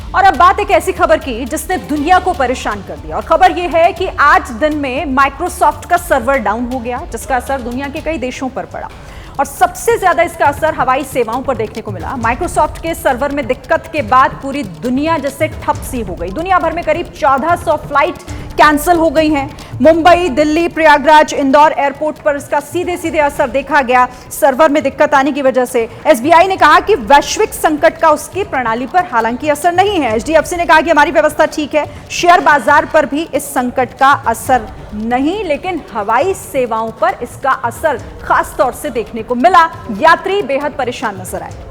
और अब बात एक ऐसी खबर की जिसने दुनिया को परेशान कर दिया, और खबर यह है कि आज दिन में माइक्रोसॉफ्ट का सर्वर डाउन हो गया, जिसका असर दुनिया के कई देशों पर पड़ा और सबसे ज्यादा इसका असर हवाई सेवाओं पर देखने को मिला। माइक्रोसॉफ्ट के सर्वर में दिक्कत के बाद पूरी दुनिया जैसे ठप सी हो गई। दुनिया भर में करीब 1400 फ्लाइट कैंसिल हो गई हैं। मुंबई, दिल्ली, प्रयागराज, इंदौर एयरपोर्ट पर इसका सीधे सीधे असर देखा गया। सर्वर में दिक्कत आने की वजह से एसबीआई ने कहा कि वैश्विक संकट का उसकी प्रणाली पर हालांकि असर नहीं है। एचडीएफसी ने कहा कि हमारी व्यवस्था ठीक है। शेयर बाजार पर भी इस संकट का असर नहीं, लेकिन हवाई सेवाओं पर इसका असर खास तौर से देखने को मिला। यात्री बेहद परेशान नजर आए।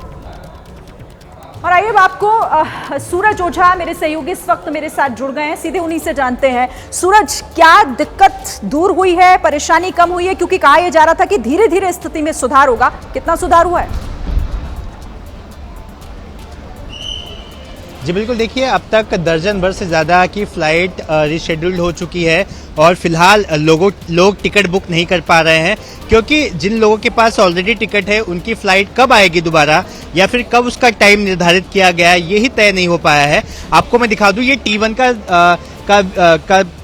और आइए अब आपको सूरज ओझा मेरे सहयोगी इस वक्त मेरे साथ जुड़ गए हैं, सीधे उन्हीं से जानते हैं। सूरज, क्या दिक्कत दूर हुई है, परेशानी कम हुई है? क्योंकि कहा यह जा रहा था कि धीरे धीरे स्थिति में सुधार होगा, कितना सुधार हुआ है? जी बिल्कुल, देखिए अब तक दर्जन भर से ज़्यादा की फ़्लाइट रिशेड्यूल्ड हो चुकी है और फिलहाल लोग टिकट बुक नहीं कर पा रहे हैं, क्योंकि जिन लोगों के पास ऑलरेडी टिकट है उनकी फ़्लाइट कब आएगी दोबारा या फिर कब उसका टाइम निर्धारित किया गया है, यही तय नहीं हो पाया है। आपको मैं दिखा दूं, ये T1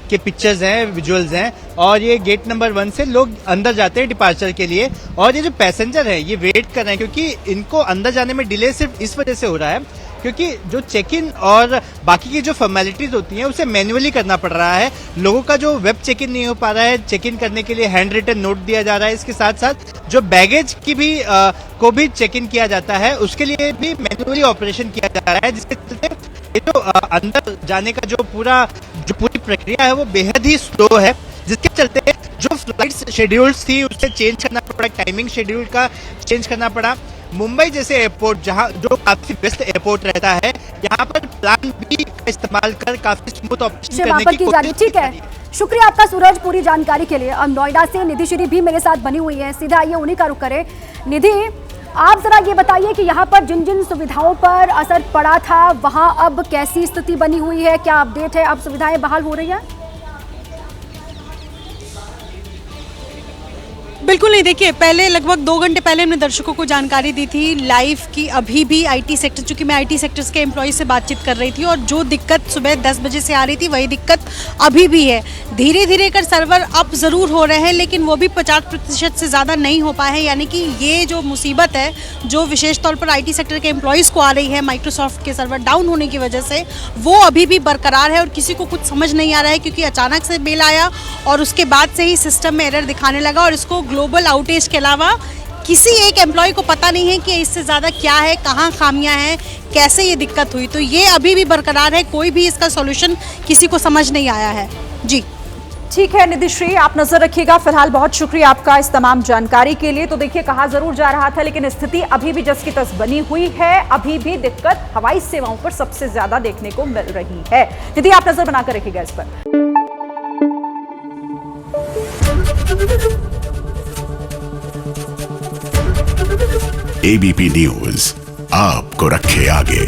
के पिक्चर्स हैं, विजुअल्स हैं, और ये गेट नंबर 1 से लोग अंदर जाते हैं डिपार्चर के लिए, और ये जो पैसेंजर है ये वेट कर रहे हैं, क्योंकि इनको अंदर जाने में डिले सिर्फ इस वजह से हो रहा है क्योंकि जो चेक इन और बाकी की जो फॉर्मेलिटीज होती हैं उसे मैन्युअली करना पड़ रहा है। लोगों का जो वेब चेक इन नहीं हो पा रहा है, चेक इन करने के लिए हैंड रिटन नोट दिया जा रहा है। इसके साथ साथ जो बैगेज की भी को भी चेक इन किया जाता है, उसके लिए भी मैन्युअली ऑपरेशन किया जा रहा है, जिसके चलते ये जो अंदर जाने का जो पूरी प्रक्रिया है वो बेहद ही स्लो है, जिसके चलते जो फ्लाइट शेड्यूल्स थी उसे चेंज करना पड़ा, टाइमिंग शेड्यूल का चेंज करना पड़ा। मुंबई जैसे एयरपोर्ट जो काफी बेस्ट एयरपोर्ट रहता है, यहाँ पर प्लान बी का इस्तेमाल कर काफी स्मूथ ऑपरेशन करने की कोशिश ठीक है। शुक्रिया आपका सूरज, पूरी जानकारी के लिए। अब नोएडा से निधि श्री भी मेरे साथ बनी हुई है, सीधा आइए उन्हीं का रुख करें। निधि, आप जरा ये बताइए कि यहाँ पर जिन जिन सुविधाओं पर असर पड़ा था वहाँ अब कैसी स्थिति बनी हुई है, क्या अपडेट है? अब सुविधाएं बहाल हो रही है? बिल्कुल नहीं, देखिए पहले लगभग 2 घंटे पहले हमने दर्शकों को जानकारी दी थी लाइव की। अभी भी आईटी सेक्टर, चूंकि मैं आईटी सेक्टर्स के एम्प्लॉय से बातचीत कर रही थी, और जो दिक्कत सुबह 10 बजे से आ रही थी वही दिक्कत अभी भी है। धीरे धीरे कर सर्वर अप ज़रूर हो रहे हैं, लेकिन वो भी 50% से ज़्यादा नहीं हो पाए हैं। यानी कि ये जो मुसीबत है जो विशेष तौर पर आईटी सेक्टर के एम्प्लॉयज़ को आ रही है माइक्रोसॉफ्ट के सर्वर डाउन होने की वजह से, वो अभी भी बरकरार है और किसी को कुछ समझ नहीं आ रहा है, क्योंकि अचानक से मेल आया और उसके बाद से ही सिस्टम में एरर दिखाने लगा, और इसको ग्लोबल आउटेज के अलावा किसी एक एम्प्लॉय को पता नहीं है कि इससे ज़्यादा क्या है, कहाँ खामियां हैं, कैसे ये दिक्कत हुई। तो ये अभी भी बरकरार है, कोई भी इसका सॉल्यूशन किसी को समझ नहीं आया है। जी ठीक है निधि श्री, आप नजर रखिएगा। फिलहाल बहुत शुक्रिया आपका इस तमाम जानकारी के लिए। तो देखिए, कहा जरूर जा रहा था, लेकिन स्थिति अभी भी जस की तस बनी हुई है। अभी भी दिक्कत हवाई सेवाओं पर सबसे ज्यादा देखने को मिल रही है। निधि, आप नजर बनाकर रखिएगा इस पर। एबीपी न्यूज आपको रखे आगे।